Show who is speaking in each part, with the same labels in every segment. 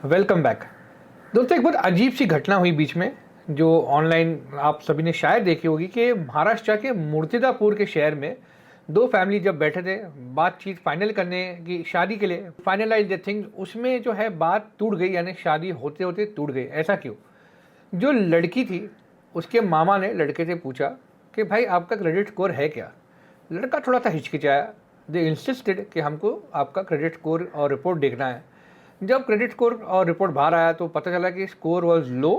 Speaker 1: Welcome back. दोस्तों, एक बहुत अजीब सी घटना हुई बीच में, जो ऑनलाइन आप सभी ने शायद देखी होगी कि महाराष्ट्र के मूर्तिजापुर के शहर में दो फैमिली जब बैठे थे बातचीत फाइनल करने की, शादी के लिए फाइनलाइज द थिंग्स, उसमें जो है बात टूट गई, यानी शादी होते होते टूट गई। ऐसा क्यों? जो लड़की थी, उसके मामा ने लड़के से पूछा कि भाई आपका क्रेडिट स्कोर है क्या। लड़का थोड़ा सा हिचकिचाया। दे इंसिस्टेड कि हमको आपका क्रेडिट स्कोर और रिपोर्ट देखना है। जब क्रेडिट स्कोर और रिपोर्ट बाहर आया तो पता चला कि स्कोर वाज लो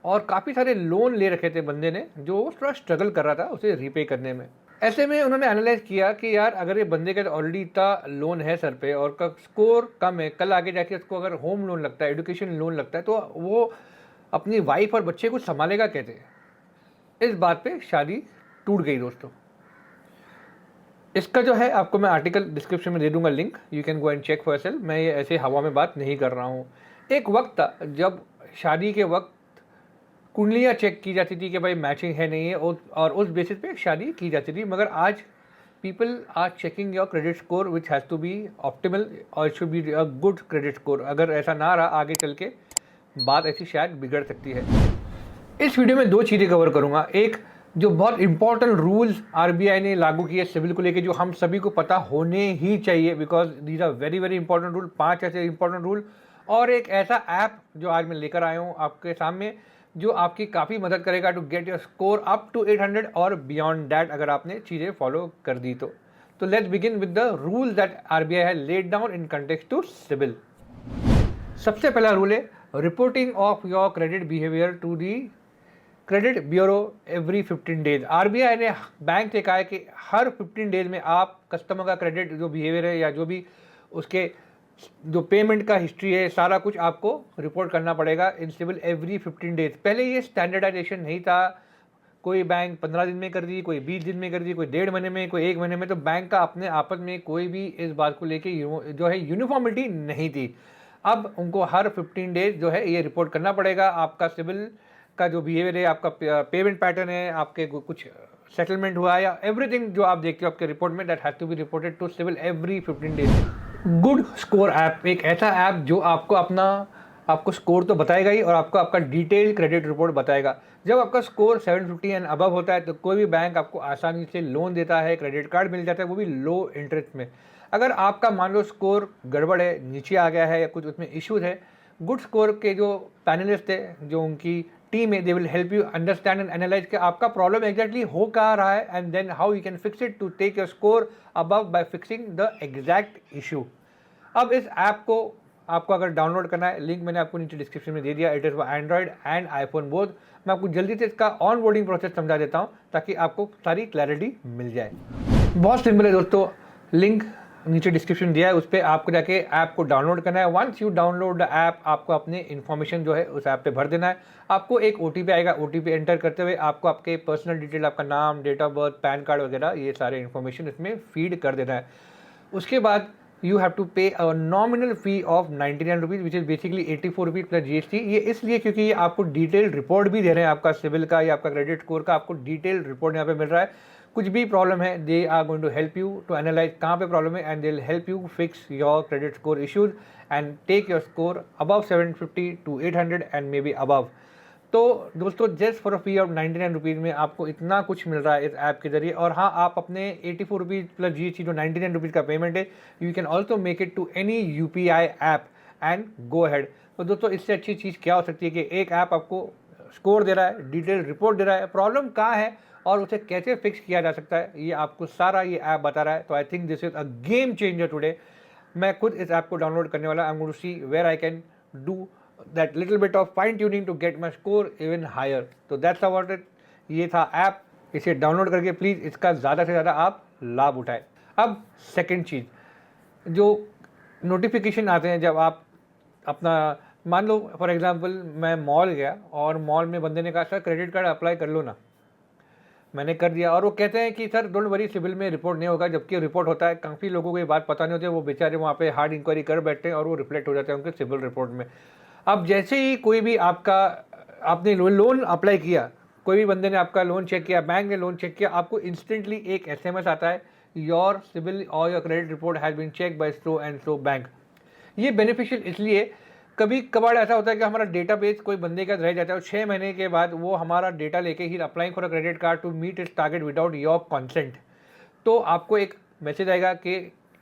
Speaker 1: और काफ़ी सारे लोन ले रखे थे बंदे ने, जो थोड़ा स्ट्रगल कर रहा था उसे रीपे करने में। ऐसे में उन्होंने एनालाइज किया कि यार अगर ये बंदे का ऑलरेडी इतना लोन है सर पे और का स्कोर कम है, कल आगे जाके उसको अगर होम लोन लगता है, एजुकेशन लोन लगता है, तो वो अपनी वाइफ और बच्चे को संभालेगा कैसे। इस बात पे शादी टूट गई दोस्तों। इसका जो है आपको मैं आर्टिकल डिस्क्रिप्शन में दे दूंगा link, you can go and check for yourself. मैं ये ऐसे हवा में बात नहीं कर रहा हूँ। एक वक्त था जब शादी के वक्त कुंडलियाँ चेक की जाती थी कि भाई मैचिंग है नहीं है, और उस बेसिस पे शादी की जाती थी। मगर आज people are checking your credit score which has to be optimal और it should be a good credit score. अगर ऐसा ना रहा आगे चल के बात ऐसी शायद बिगड़ सकती है। इस वीडियो में दो चीज़ें कवर करूंगा। एक, जो बहुत इंपॉर्टेंट रूल्स आरबीआई ने लागू किए सिविल को लेके, जो हम सभी को पता होने ही चाहिए, because these are very very important rule. 5 ऐसे इंपॉर्टेंट रूल। और एक ऐसा ऐप जो आज मैं लेकर आया हूँ आपके सामने, जो आपकी काफ़ी मदद करेगा to get your score up to 800 और बियॉन्ड दैट, अगर आपने चीज़ें फॉलो कर दी तो let's begin with the rule that RBI has laid down in context to CIBIL. सबसे पहला रूल है reporting of your credit behaviour to the credit bureau every 15 days. RBI ने बैंक से कहा है कि हर 15 डेज में आप कस्टमर का क्रेडिट जो बिहेवियर है या जो भी उसके जो पेमेंट का हिस्ट्री है, सारा कुछ आपको रिपोर्ट करना पड़ेगा इन सिविल एवरी 15 डेज। पहले ये स्टैंडर्डाइजेशन नहीं था। कोई बैंक 15 दिन में कर दी, कोई 20 दिन में कर दी, कोई 1.5 महीने में, कोई 1 महीने में। तो बैंक का अपने आपस में कोई भी इस बात को लेके जो है यूनिफॉर्मिटी नहीं थी। अब उनको हर 15 डेज जो है ये रिपोर्ट करना पड़ेगा आपका सिविल का जो बिहेवियर है, आपका पेमेंट पैटर्न है, आपके कुछ सेटलमेंट हुआ है, या एवरीथिंग जो आप देखते हो आपके रिपोर्ट में, that has to be reported to CIBIL every 15 days. Good Score app एक ऐसा ऐप जो आपको स्कोर तो बताएगा ही, और आपको आपका डिटेल क्रेडिट रिपोर्ट बताएगा। जब आपका स्कोर 750 एंड अबव होता है तो कोई भी बैंक आपको आसानी से लोन देता है, क्रेडिट कार्ड मिल जाता है, वो भी लो इंटरेस्ट में। अगर आपका मान लो स्कोर गड़बड़ है, नीचे आ गया है, या कुछ उसमें इश्यूज है, गुड स्कोर के जो पैनलिस्ट है, जो उनकी टीम है, they will help you understand and analyse कि आपका प्रॉब्लम एग्जैक्टली हो कहाँ रहा है, and then how you can fix it to take your score above by fixing the exact issue. अब इस ऐप को आपको अगर डाउनलोड करना है, लिंक मैंने आपको नीचे डिस्क्रिप्शन में दे दिया। It is for Android and iPhone both. मैं आपको जल्दी से इसका ऑन बोर्डिंग प्रोसेस समझा देता हूँ ताकि आपको सारी क्लैरिटी मिल जाए। बहुत सिंपल है दोस्तों, लिंक नीचे डिस्क्रिप्शन दिया है, उस पर आपको जाके ऐप को डाउनलोड करना है। Once you download the app, आपको अपने इन्फॉर्मेशन जो है उस ऐप पे भर देना है। आपको एक ओटीपी आएगा, ओटीपी एंटर करते हुए आपको आपके पर्सनल डिटेल, आपका नाम, date of birth, PAN card वगैरह, ये सारे इन्फॉर्मेशन इसमें फीड कर देना है। उसके बाद यू हैव टू पे a nominal fee of 99 rupees, which is basically 84 rupees plus GST. ये इसलिए क्योंकि ये आपको डिटेल रिपोर्ट भी दे रहे हैं, आपका सिविल का या आपका क्रेडिट स्कोर का आपको डिटेल रिपोर्ट यहाँ पे मिल रहा है। कुछ भी प्रॉब्लम है, they are going to help you to analyse कहाँ पे प्रॉब्लम है, and they will help you fix your credit score issues and take your score above 750 to 800 and maybe above. तो दोस्तों, just for a fee of 99 rupees में आपको इतना कुछ मिल रहा है इस ऐप के जरिए। और हाँ, आप अपने 84 रुपीज़ प्लस जीएसटी जो 99 रुपीज़ का पेमेंट है, you can also make it to any UPI app and go ahead. तो दोस्तों, इससे अच्छी चीज़ क्या हो सकती है कि एक ऐप आपको स्कोर दे रहा है, डिटेल रिपोर्ट दे रहा है, प्रॉब्लम कहाँ है और उसे कैसे फिक्स किया जा सकता है, ये आपको सारा ये ऐप बता रहा है। तो I think this is a game changer today. मैं खुद इस ऐप को डाउनलोड करने वाला। I am going to see where I can do that little bit of fine tuning to get my score even higher. तो that's about it। ये था app, इसे डाउनलोड करके प्लीज़ इसका ज़्यादा से ज़्यादा आप लाभ उठाएं। अब सेकंड चीज़, जो नोटिफिकेशन आते हैं जब आप अपना, मान लो फॉर एग्जांपल मैं मॉल गया और मॉल में बंदे ने कहा सर क्रेडिट कार्ड अप्लाई कर लो ना। मैंने कर दिया और वो कहते हैं कि सर डोंट वरी, सिविल में रिपोर्ट नहीं होगा। जबकि रिपोर्ट होता है। काफ़ी लोगों को ये बात पता नहीं होती है, वो बेचारे वहाँ पे हार्ड इंक्वायरी कर बैठते हैं और वो रिफ्लेक्ट हो जाते हैं उनके सिविल रिपोर्ट में। अब जैसे ही कोई भी आपने लोन अप्लाई किया, कोई भी बंदे ने आपका लोन चेक किया, बैंक ने लोन चेक किया, आपको इंस्टेंटली एक एसएमएस आता है, योर सिविल और your credit report has been check by so and so bank. ये बेनिफिशियल इसलिए कभी कभार ऐसा होता है कि हमारा डेटाबेस कोई बंदे का रह जाता है और 6 महीने के बाद वो हमारा डेटा लेके he applying for a credit card to meet its target without your consent, तो आपको एक मैसेज आएगा कि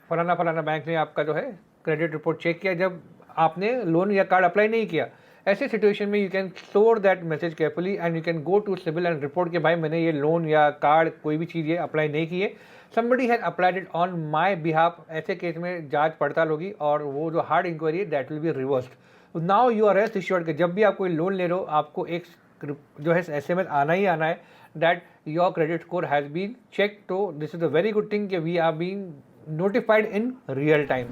Speaker 1: फलाना फलाना बैंक ने आपका जो है क्रेडिट रिपोर्ट चेक किया जब आपने लोन या कार्ड अप्लाई नहीं किया। ऐसे सिचुएशन में you can store that message carefully and you can go to CIBIL and report कि भाई मैंने ये लोन या कार्ड कोई भी चीज़ ये अप्लाई नहीं की है, somebody has applied it on my behalf. ऐसे केस में जांच पड़ताल होगी और वो जो हार्ड इंक्वायरी है that will be reversed. Now you are rest assured कि जब भी आप कोई लोन ले रहे हो आपको एक जो है SMS आना ही आना है that your credit score has been check. तो this is a very good thing कि we are being notified in real time.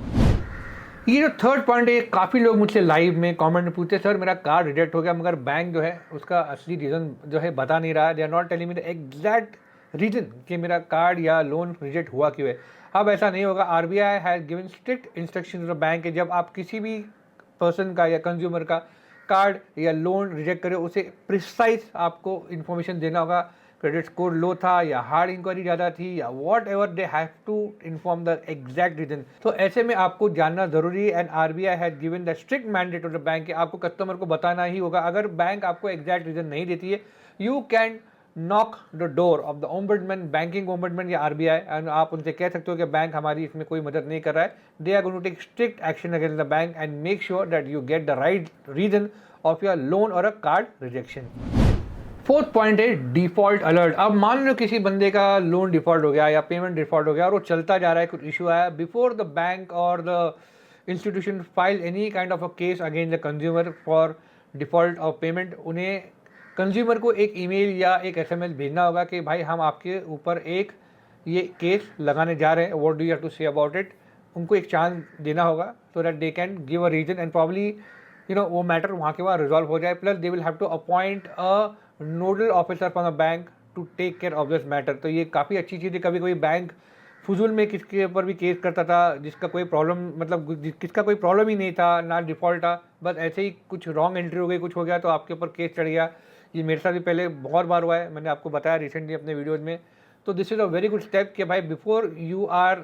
Speaker 1: ये जो थर्ड पॉइंट है, काफ़ी लोग मुझसे लाइव में कमेंट में पूछते सर मेरा कार्ड रिजेक्ट हो गया मगर बैंक जो है उसका असली रीज़न जो है बता नहीं रहा, they are not telling me the exact reason कि मेरा कार्ड या लोन रिजेक्ट हुआ क्यों है। अब ऐसा नहीं होगा। RBI has given strict instruction to the bank कि जब आप किसी भी पर्सन का या कंज्यूमर का कार्ड या लोन रिजेक्ट करें उसे प्रिसाइज आपको इन्फॉर्मेशन देना होगा। क्रेडिट स्कोर लो था या हार्ड इंक्वायरी ज़्यादा थी या whatever, they have to inform the exact reason. तो ऐसे में आपको जानना ज़रूरी है and RBI has given the strict mandate to the bank कि आपको कस्टमर को बताना ही होगा। अगर बैंक आपको एग्जैक्ट रीजन नहीं देती है you can knock the door of the ombudsman, banking ombudsman या RBI, एंड आप उनसे कह सकते हो कि बैंक हमारी इसमें कोई मदद नहीं कर रहा है। They are going to take strict action against the bank and make sure that you get the right reason of your loan और a card rejection. Fourth point है डिफॉल्ट अलर्ट। अब मान लो किसी बंदे का लोन डिफॉल्ट हो गया या पेमेंट डिफॉल्ट हो गया और वो चलता जा रहा है, कुछ इशू आया, बिफोर द बैंक और the institution file any kind of a case against the consumer for default of payment, उन्हें कंज्यूमर को एक ईमेल या एक SMS भेजना होगा कि भाई हम आपके ऊपर एक ये केस लगाने जा रहे हैं, what do you have to say about it. उनको एक चांस देना होगा so that they can give a reason and probably वो मैटर वहाँ के वहाँ रिजॉल्व हो जाए। Plus they will have to appoint a nodal officer from the bank to take care of this matter. तो ये काफ़ी अच्छी चीज़ है। कभी कोई बैंक फजूल में किसके ऊपर भी केस करता था जिसका कोई प्रॉब्लम मतलब किसका कोई प्रॉब्लम ही नहीं था, ना डिफ़ॉल्ट था, बस ऐसे ही कुछ रॉन्ग एंट्री हो गई, कुछ हो गया तो आपके ऊपर केस चढ़ गया। ये मेरे साथ भी पहले बहुत बार हुआ है, मैंने आपको बताया रिसेंटली अपने वीडियोज़ में। तो this is a very good step कि भाई before you are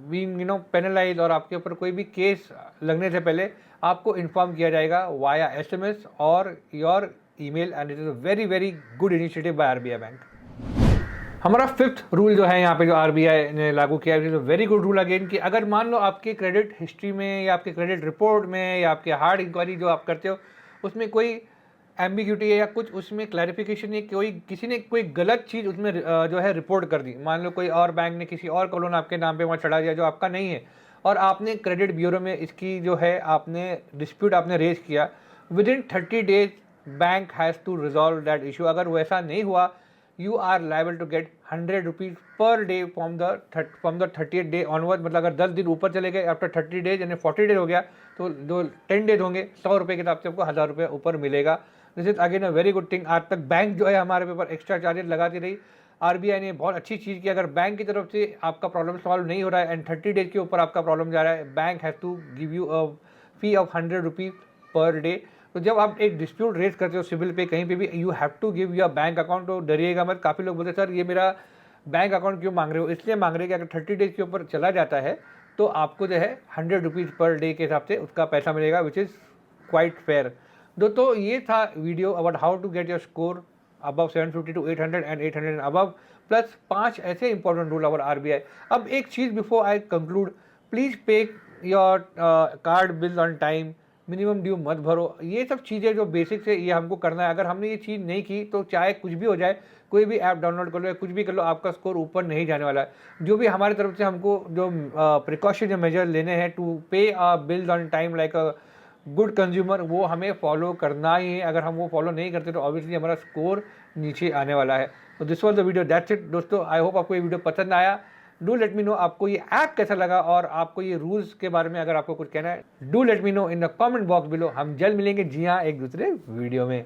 Speaker 1: being penalize और आपके ऊपर कोई भी केस लगने से पहले आपको इन्फॉर्म किया जाएगा वाया SMS और your email, and it is a very very good initiative by RBI bank. हमारा फिफ्थ रूल जो है यहाँ पे जो RBI ने लागू किया है, it is a very good rule again कि अगर मान लो आपके क्रेडिट हिस्ट्री में या आपके क्रेडिट रिपोर्ट में या आपके हार्ड इंक्वायरी जो आप करते हो उसमें कोई एम्बिग्यूटी है या कुछ उसमें क्लैरिफिकेशन है, कोई किसी ने कोई गलत चीज़ उसमें जो है रिपोर्ट कर दी, मान लो कोई और बैंक ने किसी और का लोन आपके नाम पे वहाँ चढ़ा दिया जो आपका नहीं है और आपने क्रेडिट ब्यूरो में इसकी जो है आपने डिस्प्यूट आपने रेज किया, within 30 days bank has to resolve that issue. अगर वैसा नहीं हुआ you are liable to get 100 rupees per day from the 30th day onward. मतलब अगर 10 दिन ऊपर चले गए आफ्टर 30 days यानी 40 days हो गया तो जो 10 days होंगे 100 रुपये के हिसाब से आपको 1000 रुपये ऊपर मिलेगा। This is again a very good thing. आज तक बैंक जो है हमारे पेपर एक्स्ट्रा चार्जेस लगाती रही, RBI ने बहुत अच्छी चीज़ की। अगर बैंक की तरफ से आपका प्रॉब्लम सॉल्व नहीं हो रहा है एंड 30 days के ऊपर आपका प्रॉब्लम जा रहा है, bank has to give you a fee of 100 rupees per day. तो जब आप एक डिस्प्यूट रेज करते हो सिविल पे कहीं पे भी, you have to give your bank account. तो डरिएगा मत। काफ़ी लोग बोलते सर ये मेरा बैंक अकाउंट क्यों मांग रहे हो, इसलिए मांग रहे हैं कि अगर 30 days के ऊपर चला जाता है तो आपको जो है 100 रुपीज़ पर डे के हिसाब से उसका पैसा मिलेगा, विच इज़ क्वाइट फेयर। दोस्तों ये था video about how to get your score above 750 to 800 and 800 and above, plus 5 ऐसे इंपॉर्टेंट रूल अबाउट RBI। अब एक चीज़ before I conclude, please pay your card bill on time, minimum due मत भरो। ये सब चीज़ें जो बेसिक्स है ये हमको करना है। अगर हमने ये चीज़ नहीं की तो चाहे कुछ भी हो जाए, कोई भी ऐप डाउनलोड कर लो या कुछ भी कर लो, आपका स्कोर ऊपर नहीं जाने वाला है। जो भी हमारी तरफ से हमको जो प्रिकॉशन मेजर लेने हैं to pay bills on time like a good consumer, वो हमें फॉलो करना ही है। अगर हम वो फॉलो नहीं करते तो ऑब्वियसली हमारा स्कोर नीचे आने वाला है। तो this was the video, that's it दोस्तों। आई होप आपको ये वीडियो पसंद आया। डू लेट मी नो आपको ये ऐप कैसा लगा और आपको ये रूल्स के बारे में अगर आपको कुछ कहना है, do let me know in the comment box below. हम जल्द मिलेंगे, जी हाँ, एक दूसरे वीडियो में।